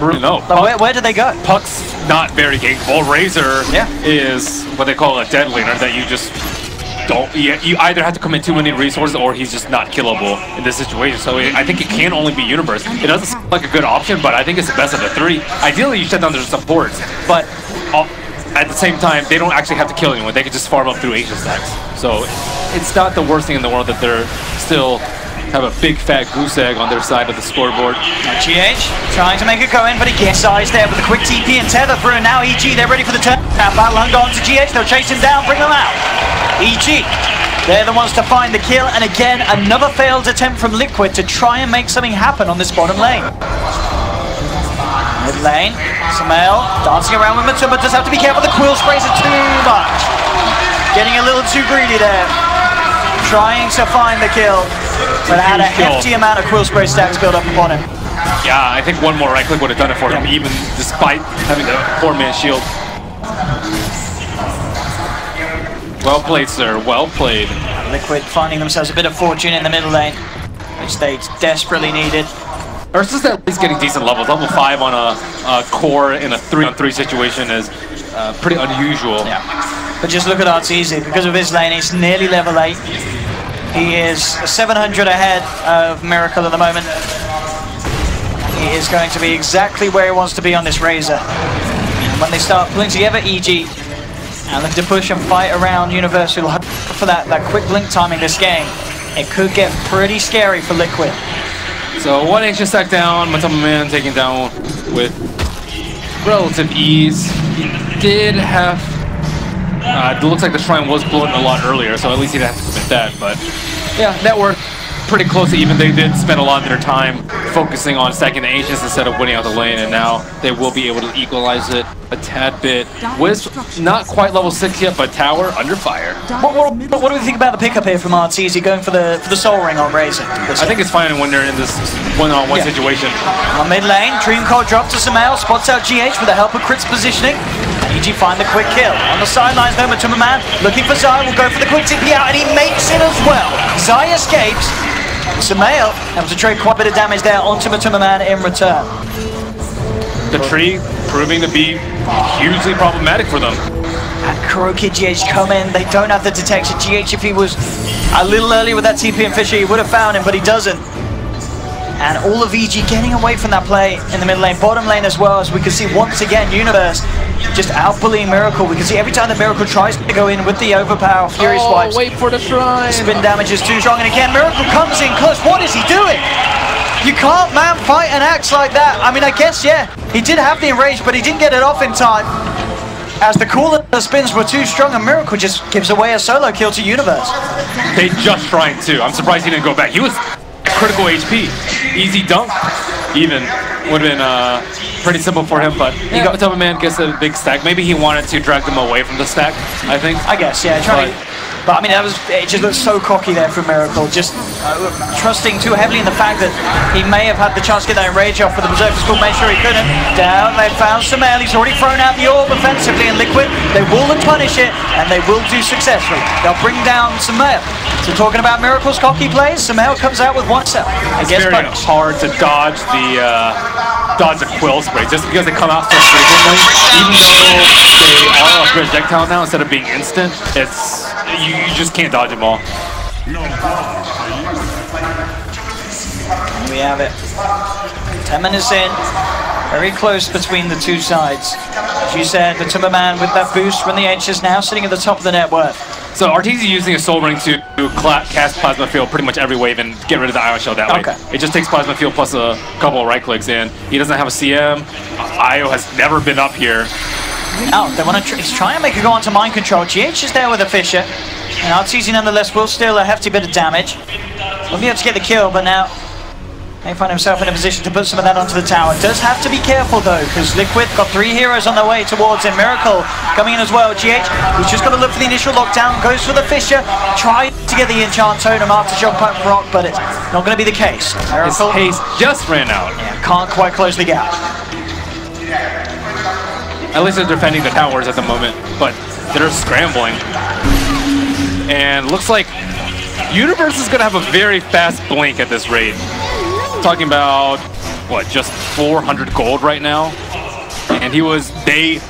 No. Where do they go? Puck's not very capable. Razor is what they call a dead laner that you just don't. You either have to commit too many resources or he's just not killable in this situation. So I think it can only be Universe. It doesn't seem like a good option, but I think it's the best of the three. Ideally, you shut down their supports, but at the same time, they don't actually have to kill anyone. They can just farm up through Asia stacks. So it's not the worst thing in the world that they're still have a big fat goose egg on their side of the scoreboard. Now GH trying to make it go in, but he gets eyes there with a quick TP and tether through, and now EG, they're ready for the turn. Now battle hung on to GH, they'll chase him down, bring them out. EG, they're the ones to find the kill, and again, another failed attempt from Liquid to try and make something happen on this bottom lane. Mid lane, Sumail dancing around with Matuma, does have to be careful, the quill sprays are too much. Getting a little too greedy there. Trying to find the kill, but had a hefty amount of quill spray stacks built up upon him. Yeah, I think one more right click would have done it for him, even despite having the 4-man shield. Well played, sir. Well played. Liquid finding themselves a bit of fortune in the middle lane, which they desperately needed. Ursus at least getting decent levels. Level 5 on a core in a 3-on-3 situation is pretty unusual. Yeah. But just look at Arteezy. Because of his lane, he's nearly level 8. He is 700 ahead of Miracle at the moment. He is going to be exactly where he wants to be on this Razor. And when they start pulling together, EG, and looking to push and fight around Universe, who'll hope for that quick blink timing this game, it could get pretty scary for Liquid. So one Ancient stack down, Matuma Man taken down with relative ease. He did have... it looks like the shrine was blown a lot earlier, so at least he didn't have to commit that. But yeah, network pretty close to even. They did spend a lot of their time focusing on stacking the Ancients instead of winning out the lane, and now they will be able to equalize it a tad bit. Wiz not quite level 6 yet, but Tower under fire. What do we think about the pickup here from Arteezy going for the Soul Ring on Razor? I think it's fine when they're in this one-on-one situation. On mid lane, Dream Cold drops to Sumail, spots out GH with the help of Crit's positioning. EG find the quick kill. On the sidelines though, Matuma Man looking for Zai, will go for the quick TP out, and he makes it as well. Zai escapes. Sumail able to trade quite a bit of damage there onto Matuma Man in return. The tree proving to be hugely problematic for them. And Kuroki GH come in, they don't have the detection. GH, if he was a little early with that TP and Fisher, he would have found him, but he doesn't. And all of EG getting away from that play in the mid lane, bottom lane as well, as we can see once again, Universe just out-bullying Miracle. We can see every time that Miracle tries to go in with the overpower Fury swipes. Wait for the shrine. Spin damage is too strong, and again, Miracle comes in close. What is he doing? You can't man fight an axe like that. I mean, I guess, yeah, he did have the enrage, but he didn't get it off in time. As the cooler spins were too strong, and Miracle just gives away a solo kill to Universe. They just shrined too. I'm surprised he didn't go back. He was critical HP. Easy dunk, even would have been pretty simple for him, but he got Matuma Man gets a big stack. Maybe he wanted to drag them away from the stack, I think. I guess, yeah. But I mean, it just looks so cocky there from Miracle, just trusting too heavily in the fact that he may have had the chance to get that enrage off for the Berserker School, made sure he couldn't. Down, they found Sumail, he's already thrown out the orb offensively, and Liquid, they will punish it, and they will do successfully. They'll bring down Sumail. So talking about Miracle's cocky plays, Sumail comes out with one cell. It's very hard to dodge the quill spray, just because they come out so frequently. Even though they are a projectile now instead of being instant, it's you just can't dodge them all. And we have it. 10 minutes in, very close between the two sides. As you said, the Matuma Man with that boost from the H's now sitting at the top of the net worth. So Arteezy using a Soul Ring to cast Plasma Field pretty much every wave and get rid of the Ion Shell that way. It just takes Plasma Field plus a couple of right clicks in. He doesn't have a CM. Io has never been up here. Oh, they want to try and make a go onto Mind Control. GH is there with a Fisher. And Arteezy nonetheless will steal a hefty bit of damage. Will be able to get the kill, but now may find himself in a position to put some of that onto the tower. Does have to be careful though, because Liquid got 3 heroes on their way towards him. Miracle coming in as well. GH, who's just got to look for the initial lockdown, goes for the Fisher, tries to get the enchant totem after Jump Pipe Rock, but it's not going to be the case. Miracle, his haste just ran out. Yeah, can't quite close the gap. At least they're defending the towers at the moment, but they're scrambling. And looks like Universe is going to have a very fast blink at this rate. Talking about what, just 400 gold right now, and they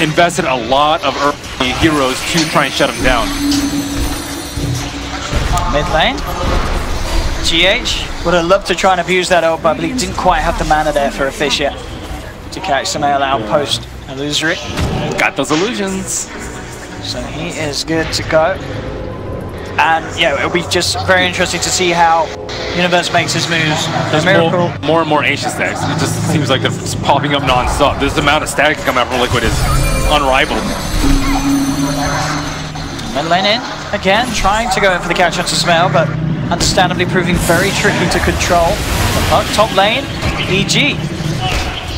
invested a lot of early heroes to try and shut him down. Mid lane. GH would have loved to try and abuse that ult, but he didn't quite have the mana there for a Fissure to catch Sumail outpost illusory. Got those illusions. So he is good to go. And yeah, it'll be just very interesting to see how Universe makes his moves. There's more and more ancient stacks. It just seems like they're just popping up non-stop. This amount of static coming out from Liquid is unrivaled. Mid lane in, again, trying to go in for the catch onto Sumail, but understandably proving very tricky to control. Top lane, EG.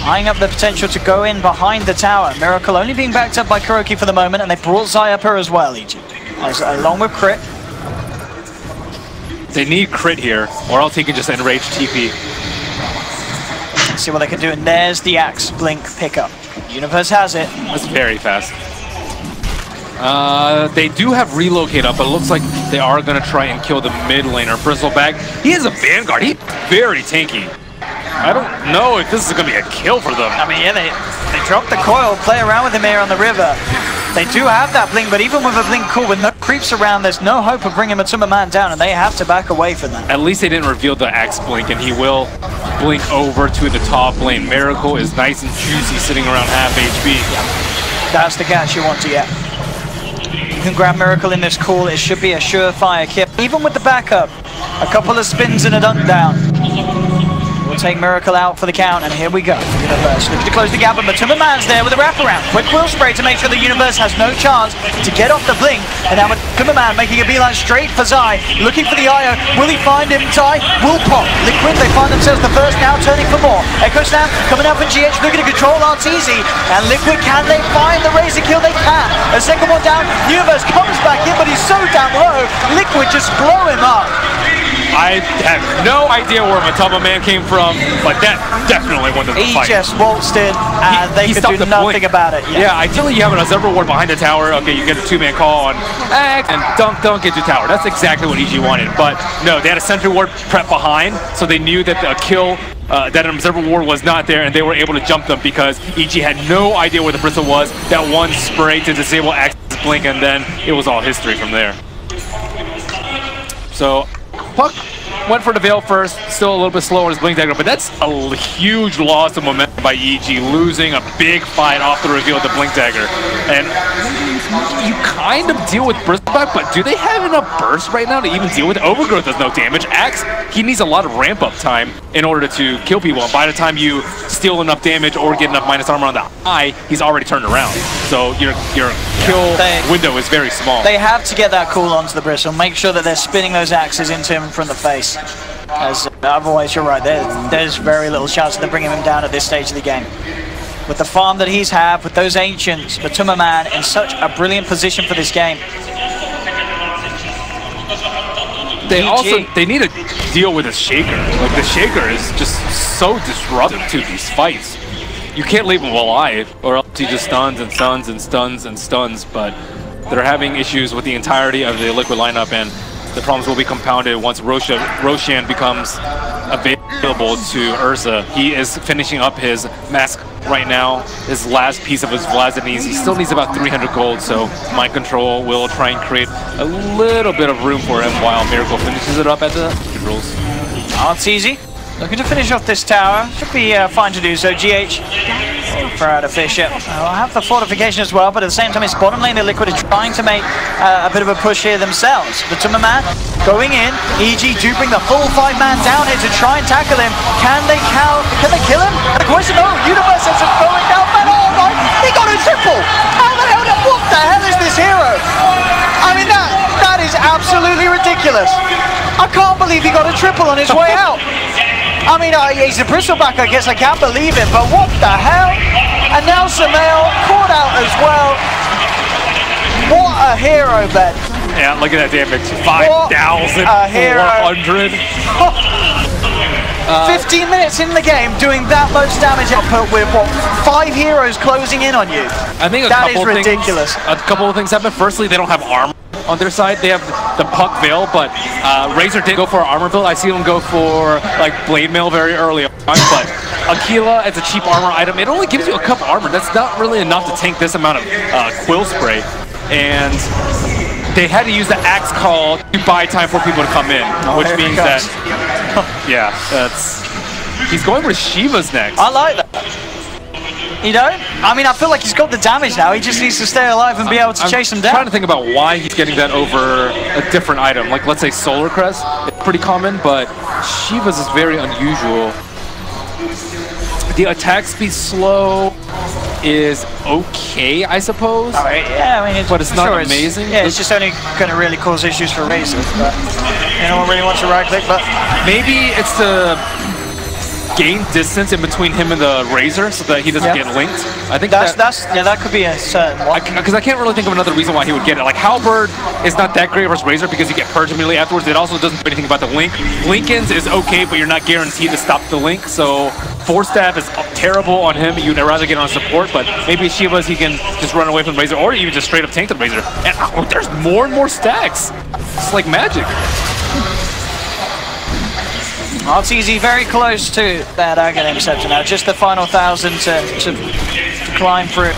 Eyeing up the potential to go in behind the tower. Miracle only being backed up by KuroKy for the moment, and they brought Zai up her as well, EG. Along with Crit. They need Crit here, or else he can just enrage TP. Let's see what they can do, and there's the Axe Blink pickup. Universe has it. That's very fast. They do have relocate up, but it looks like they are going to try and kill the mid laner. Bristleback, he is a Vanguard. He's very tanky. I don't know if this is going to be a kill for them. I mean, yeah, they dropped the coil, play around with him here on the river. They do have that blink, but even with a blink cool, with no creeps around, there's no hope of bringing Matuma Man down, and they have to back away from that. At least they didn't reveal the Axe blink, and he will blink over to the top lane. Miracle is nice and juicy, sitting around half HP. That's the catch you want to get. You can grab Miracle in this call, it should be a surefire kill. Even with the backup, a couple of spins and a dunk down. We'll take Miracle out for the count, and here we go. Universe looking to close the gap, but Matuma Man's there with a wraparound. Quick will spray to make sure the Universe has no chance to get off the blink, and now Matuma Man making a beeline straight for Zai, looking for the IO. Will he find him? Zai will pop. Liquid, they find themselves the first, now turning for more. Echo Slam coming out for GH, looking to control Arteezy, and Liquid, can they find the Razor kill? They can. A second one down, Universe comes back in, but he's so down low, Liquid just blow him up. I have no idea where Matuma Man came from, but that definitely won the fight. He just waltzed in, and they could do nothing about it. Yeah, ideally you have an Observer Ward behind the tower. Okay, you get a two-man call on Axe and dunk into tower. That's exactly what EG wanted, but no, they had a Sentry Ward prep behind, so they knew that the kill, that an Observer Ward was not there, and they were able to jump them because EG had no idea where the Bristle was. That one spray to disable Axe's blink, and then it was all history from there. So Puck went for the Veil first, still a little bit slower as Blink Dagger, but that's a huge loss of momentum by EG, losing a big fight off the reveal of the Blink Dagger. And you kind of deal with Bristleback, but do they have enough burst right now to even deal with it? Overgrowth does no damage. Axe, he needs a lot of ramp-up time in order to kill people, and by the time you steal enough damage or get enough minus armor on the eye, he's already turned around. So your kill window is very small. They have to get that cool onto the Bristle, make sure that they're spinning those axes into him from the face. As otherwise, you're right, there's very little chance of them bringing him down at this stage of the game. With the farm that he's had, with those Ancients, Matuma Man in such a brilliant position for this game. They need to deal with his Shaker. Like, the Shaker is just so disruptive to these fights. You can't leave him alive, or else he just stuns and stuns and stuns and stuns, but they're having issues with the entirety of the Liquid lineup, and the problems will be compounded once Roshan becomes available to Ursa. He is finishing up his mask right now, his last piece of his Vladimir. He still needs about 300 gold, so Mind Control will try and create a little bit of room for him while Miracle finishes it up at the controls. Arteezy looking to finish off this tower. Should be fine to do so. GH will throw out a Fissure. I'll have the fortification as well, but at the same time, it's bottom lane. The Liquid are trying to make a bit of a push here themselves. Matuma Man going in. EG duping the full 5-man down here to try and tackle him. Can they kill him? And the question, oh, Universe ends up going down. Man, oh my, he got a triple. How the hell, what the hell is this hero? I mean, that is absolutely ridiculous. I can't believe he got a triple on his way out. I mean, he's a Bristleback, I guess I can't believe it, but what the hell? And now Sumail caught out as well. What a hero, Ben. Yeah, look at that damage. 5,400. 15 minutes in the game, doing that much damage output with, what, 5 heroes closing in on you? I think that is ridiculous. A couple of things happen. Firstly, they don't have armor on their side. They have the Puck Veil, but Razor did go for an armor build. I see him go for like Blade Mail very early on, but Aquila as a cheap armor item, it only gives you a cup of armor. That's not really enough to tank this amount of Quill Spray. And they had to use the Axe Call to buy time for people to come in, which means that, yeah, he's going with Shiva's next. I like that. You know? I mean, I feel like he's got the damage now. He just needs to stay alive and be able to chase him down. I'm trying to think about why he's getting that over a different item. Like, let's say Solar Crest. It's pretty common, but Shiva's is very unusual. The attack speed slow is okay, I suppose. All right, yeah, I mean, but it's not amazing. Yeah, it's just only going to really cause issues for Razor. But no one really wants to right click, but maybe it's the gain distance in between him and the Razor so that he doesn't get linked. I think that could be a certain one. Because I can't really think of another reason why he would get it. Like Halberd is not that great versus Razor because you get purged immediately afterwards. It also doesn't do anything about the link. Linkins is okay, but you're not guaranteed to stop the link. So Force Staff is terrible on him. You'd rather get on support, but maybe Shiva's he can just run away from the Razor or even just straight up tank the Razor. And there's more and more stacks. It's like magic. Arteezy very close to that Aghanim Scepter now. Just the final 1,000 to climb through.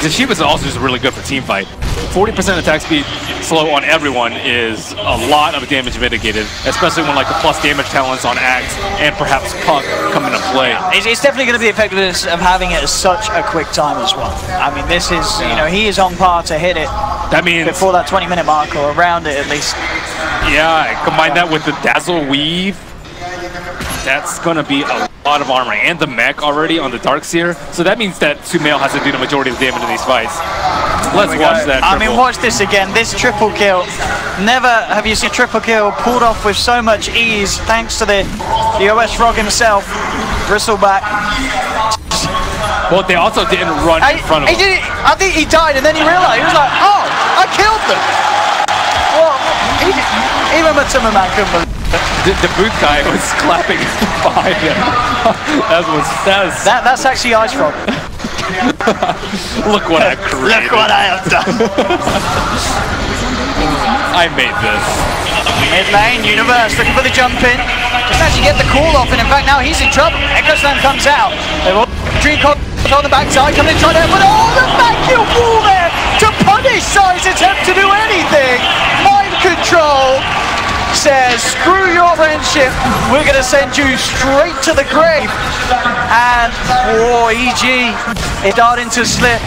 The Shiva's is also just really good for team fight. 40% attack speed slow on everyone is a lot of damage mitigated, especially when like the plus damage talents on Axe and perhaps Puck come into play. It's definitely going to be the effectiveness of having it at such a quick time as well. I mean, this is, you know, he is on par to hit it. That means before that 20-minute mark or around it at least. Yeah, combine that with the Dazzle Weave. That's going to be a lot of armor. And the mech already on the Darkseer. So that means that Sumail has to do the majority of the damage in these fights. Let's watch that triple. I mean, watch this again. This triple kill. Never have you seen a triple kill pulled off with so much ease thanks to the OS Frog himself. Bristleback. Well, they also didn't run in front of him. I think he died and then he realized. He was like, oh, I killed them. Well, even Matsuma Man couldn't believe it. The boot guy was clapping behind him. That's actually Ice Frog. Look what I created. Look what I have done. I made this. Mid lane, Universe looking for the jump in. Just actually get the call off, and in fact now he's in trouble. Echo Slam comes out. They will Dreamcock on the backside, coming in trying to but the vacuum wall there to punish Sai's attempt to do anything. Mind control says, screw your friendship, we're going to send you straight to the grave. And, EG is starting to slip.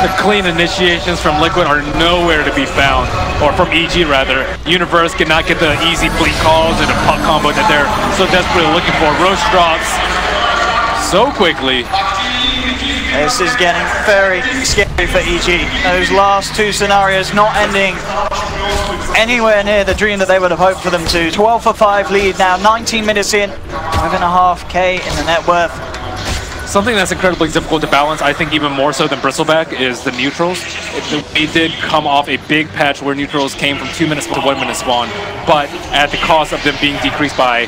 The clean initiations from Liquid are nowhere to be found, or from EG rather. Universe cannot get the easy blink calls and the Puck combo that they're so desperately looking for. Roche drops so quickly. This is getting very scary for EG. Those last two scenarios not ending anywhere near the dream that they would have hoped for them to. 12 for 5 lead now, 19 minutes in, 5.5K in the net worth. Something that's incredibly difficult to balance, I think even more so than Bristleback, is the neutrals. They did come off a big patch where neutrals came from 2 minutes to 1 minute spawn, but at the cost of them being decreased by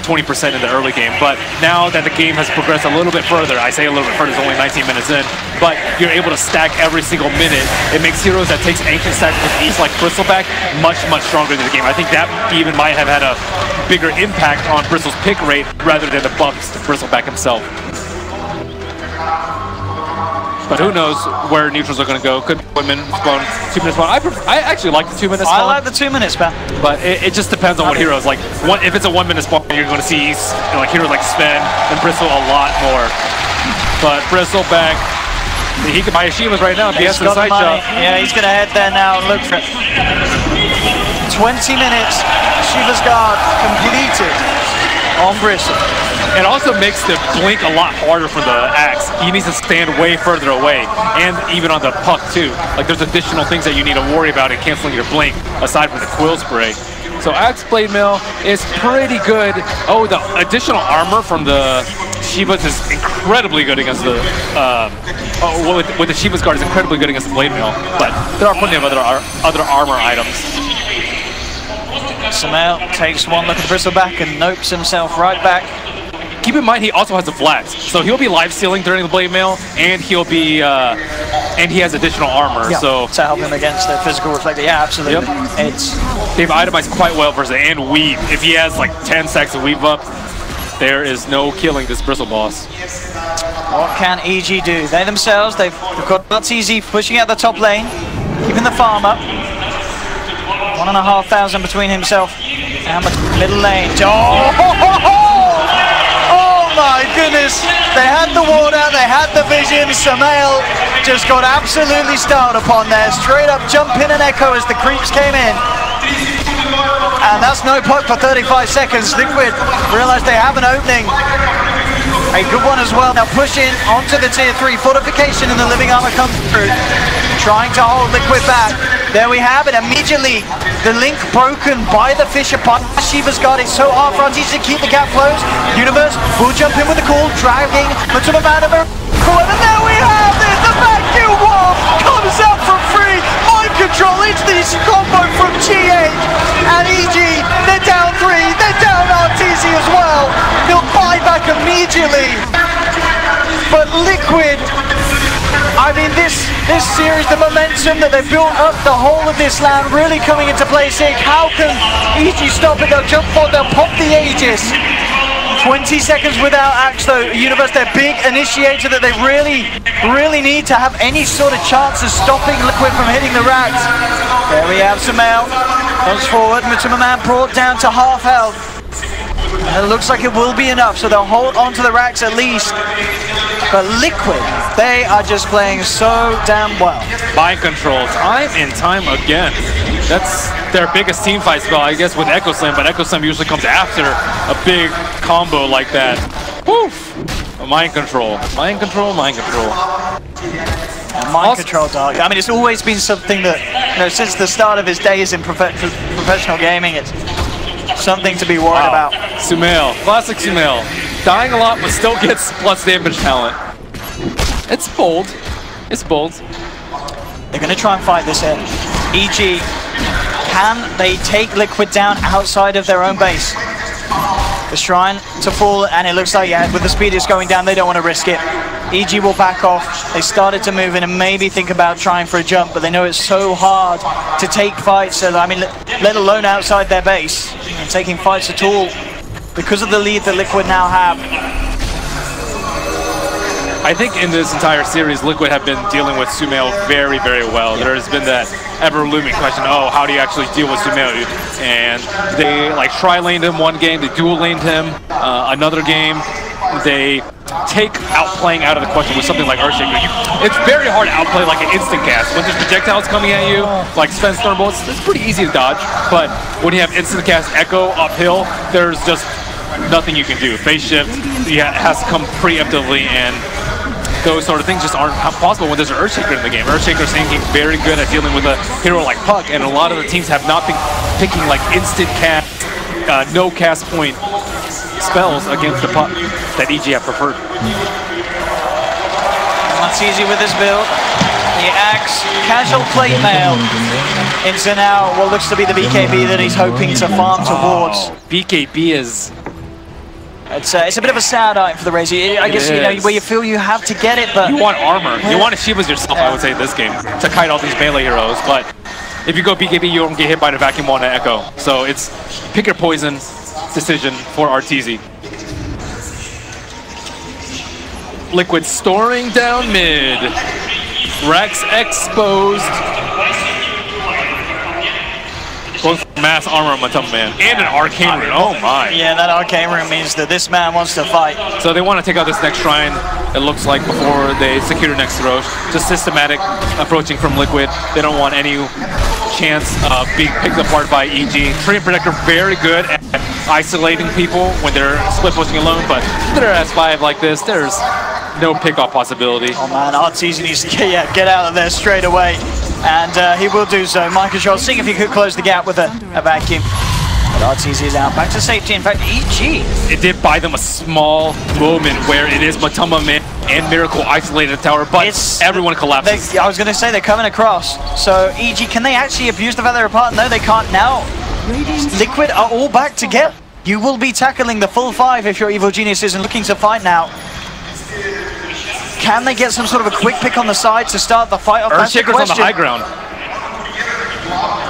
20% in the early game. But now that the game has progressed a little bit further, I say a little bit further, it's only 19 minutes in, but you're able to stack every single minute. It makes heroes that takes ancient stacks with ease like Bristleback much stronger in the game. I think that even might have had a bigger impact on Bristle's pick rate rather than the buffs to Bristleback himself. But who knows where neutrals are going to go. Could be 1 minute spawn, 2 minute spawn. I actually like the 2 minute spawn. I like the 2 minute spawn. But it just depends on what heroes. Like, if it's a 1 minute spawn, you're going to see like heroes like Sven and Bristle a lot more. But Bristleback, he can buy Shiva's right now if he has the side shot. Yeah, he's going to head there now and look for it. 20 minutes, Shiva's guard completed on Bristle. It also makes the blink a lot harder for the Axe. He needs to stand way further away, and even on the Puck too. Like there's additional things that you need to worry about in canceling your blink, aside from the Quill Spray. So Axe Blade Mail is pretty good. Oh, the additional armor from the Shiva's is incredibly good against the, with the Shiva's guard is incredibly good against the Blade Mail, but there are plenty of other armor items. Sumail takes one look at Bristleback and nopes himself right back. keep in mind he also has the flats, so he'll be life stealing during the blade mail, and he'll be and he has additional armor. Yeah, so to help him against the physical reflector. Yeah, absolutely. Yep. It's they've itemized quite well versus it, and weave. If he has like 10 seconds to weave up, there is no killing this Bristle boss. what can EG do? They themselves, they've got Arteezy pushing out the top lane, keeping the farm up. 1,500 between himself and the middle lane. Oh my goodness! They had the ward out, they had the vision. Sumail just got absolutely started upon there. Straight up jump in and echo as the creeps came in. And that's no puck for 35 seconds. Liquid realized they have an opening. A good one as well. Now pushing onto the tier 3 fortification and the living armor comes through. Trying to hold Liquid back. There we have it. Immediately the link broken by the Fissure Pot. Shiva's guard. It's so hard for Arteezy to keep the gap closed. Universe will jump in with the call, dragging Matuma Vanderberg. And there we have it. The vacuum wall comes out from free. Mind control into this combo from GH and EG. They're down 3. They're down Arteezy as well. He'll buy back immediately. But Liquid, I mean, this series, the momentum that they've built up, the whole of this land really coming into play. Saying, how can EG stop it? They'll jump forward, they'll pop the Aegis. 20 seconds without Axe though. Universe, their big initiator that they really need to have any sort of chance of stopping Liquid from hitting the racks. There we have Sumail. Goes forward, Matuma Man brought down to half health. And it looks like it will be enough, so they'll hold on to the racks at least. But Liquid, they are just playing so damn well. Mind control, time and time again. That's their biggest team fight spell, I guess, with Echo Slam, but Echo Slam usually comes after a big combo like that. Woof! Mind control, mind control, mind control. And mind control, dog. I mean, it's always been something that, you know, since the start of his days in professional gaming, it's something to be worried about. Sumail, classic Sumail. Dying a lot, but still gets plus damage talent. It's bold. It's bold. They're going to try and fight this here. EG, can they take Liquid down outside of their own base? The Shrine to fall, and it looks like, yeah, with the speed it's going down, they don't want to risk it. EG will back off. They started to move in and maybe think about trying for a jump, but they know it's so hard to take fights, so I mean, let alone outside their base, and taking fights at all, because of the lead that Liquid now have. I think in this entire series, Liquid have been dealing with Sumail very, very well. There has been that ever-looming question, oh, how do you actually deal with Sumail? And they like tri-laned him one game, they dual-laned him another game. They take outplaying out of the question with something like Earthshaker. It's very hard to outplay like an instant cast. When there's projectiles coming at you, like Sven's Thunderbolts, it's pretty easy to dodge. But when you have instant cast Echo uphill, there's just nothing you can do. Phase shift, yeah, it has to come preemptively, and those sort of things just aren't possible when there's an Earthshaker in the game. Earthshaker's thinking very good at dealing with a hero like Puck, and a lot of the teams have not been picking like instant cast, no cast point spells against the Puck that EG have preferred. That's easy with this build. The Axe, casual plate mail into now what looks to be the BKB that he's hoping to farm towards. BKB is... It's a bit of a sad item for the Razor. I guess, you know, where you feel you have to get it, but... You want armor. You want to Shivas yourself, I would say, in this game, to kite all these melee heroes. But if you go BKB, you don't get hit by the vacuum wall and Echo. So it's pick your poison decision for Arteezy. Liquid storing down mid. Rex exposed. Going for mass armor on Matuma Man. And an arcane rune. Oh my. Yeah, that arcane rune means that this man wants to fight. So they want to take out this next shrine, it looks like, before they secure the next Throsh. Just systematic approaching from Liquid. They don't want any chance of being picked apart by EG. Treant Protector very good at isolating people when they're split pushing alone, but they're S5 like this, there's no pick-off possibility. Oh man, Arteezy needs to get out of there straight away. And he will do so. Mind control, seeing if he could close the gap with a vacuum. But Arteezy is out, back to safety. In fact, EG. It did buy them a small moment where it is Matuma Man and Miracle isolated the tower, but everyone collapses. I was going to say they're coming across. So EG, can they actually abuse the fact they're apart? No, they can't now. Liquid are all back together. You will be tackling the full 5 if you're Evil Geniuses and looking to fight now. Can they get some sort of a quick pick on the side to start the fight off? Earthshaker's on the high ground.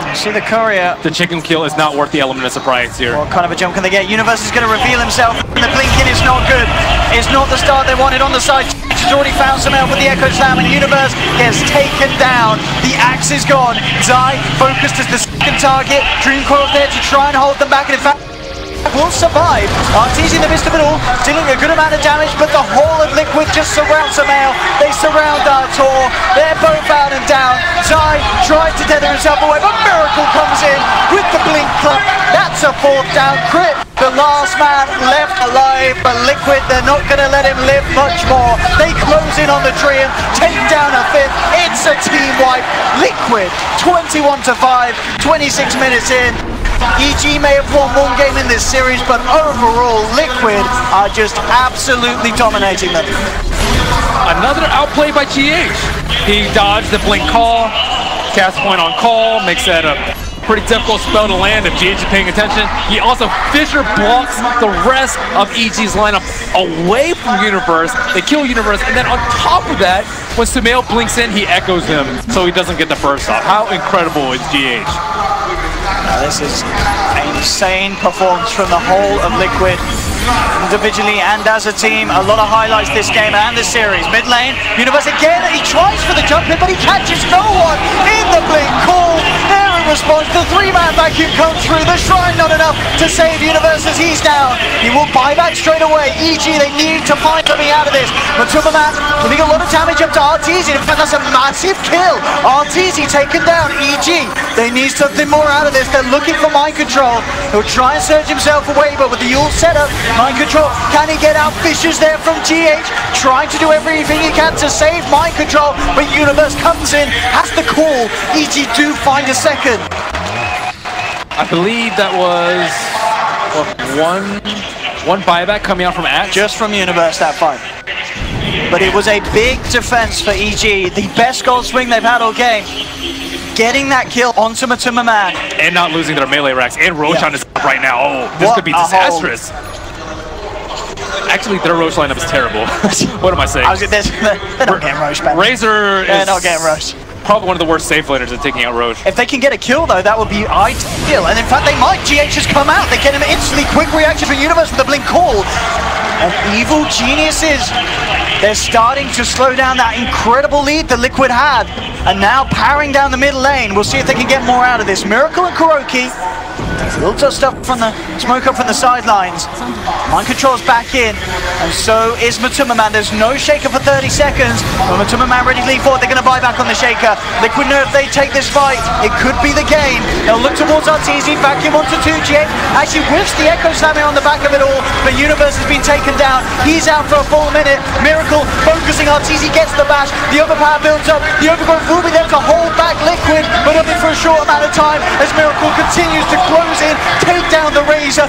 You see the courier. The chicken kill is not worth the element of surprise here. What kind of a jump can they get? Universe is going to reveal himself. And the blinking is not good. It's not the start they wanted on the side. He's already found some help with the Echo Slam, and Universe gets taken down. The axe is gone. Zai focused as the second target. Dream Coil there to try and hold them back, and in fact will survive. Arteezy in the midst of it all, dealing a good amount of damage, but the whole of Liquid just surrounds Sumail. They surround Artur. They're both out and down. Zai tried to tether himself away, but Miracle comes in with the blink club. That's a 4th down crit. The last man left alive, but Liquid, they're not going to let him live much more. They close in on the tree and take down a 5th. It's a team wipe. Liquid 21-5, 26 minutes in. EG may have won one game in this series, but overall, Liquid are just absolutely dominating them. Another outplay by GH. He dodged the blink call, cast point on call, makes that a pretty difficult spell to land if GH is paying attention. He also Fissure blocks the rest of EG's lineup away from Universe. They kill Universe, and then on top of that, when Sumail blinks in, he echoes him, so he doesn't get the first off. How incredible is GH? This is an insane performance from the whole of Liquid, individually and as a team. A lot of highlights this game and this series. Mid lane, Universe again, he tries for the jump in, but he catches no one in the blink call. There in response, the 3-man vacuum comes through. The Shrine not enough to save Universe as he's down. He will buy back straight away. EG, they need to find something out of this. Matuma doing a lot of damage up to Arteezy. In fact, that's a massive kill. Arteezy taken down. EG, they need something more out of this. They're looking for mind control. He'll try and surge himself away, but with the ult setup, mind control, can he get out? Fissure's there from GH, trying to do everything he can to save mind control, but Universe comes in, has the call. EG do find a second. I believe that was one buyback coming out from Axe. Just from Universe that fight. But it was a big defense for EG, the best gold swing they've had all game. Getting that kill onto Matuma Man. And not losing their melee racks. And Roshan is up right now. Oh, this could be disastrous. Actually, their Roche lineup is terrible. What am I saying? They're not getting Roche back. Razor They're is not getting Roche. Probably one of the worst safe laners at taking out Roche. If they can get a kill though, that would be ideal. And in fact, they might. GH has come out. They get him instantly. Quick reaction from Universe with the blink call. And Evil Geniuses, they're starting to slow down that incredible lead that Liquid had. And now powering down the middle lane. We'll see if they can get more out of this. Miracle and Kuroki. A little touch stuff from the smoke up from the sidelines. Mind control's back in, and so is Matuma Man. There's no shaker for 30 seconds. When Matuma Man ready to lead forward, they're going to buy back on the shaker. Liquid know if they take this fight, it could be the game. They'll look towards Arteezy, vacuum onto 2G. Actually whiffs the Echo Slammer on the back of it all, but Universe has been taken down. He's out for a full minute. Miracle focusing, Arteezy gets the bash. The overpower builds up. The overgrowth will be there to hold back Liquid, but only for a short amount of time as Miracle continues to close in, take down the Razor.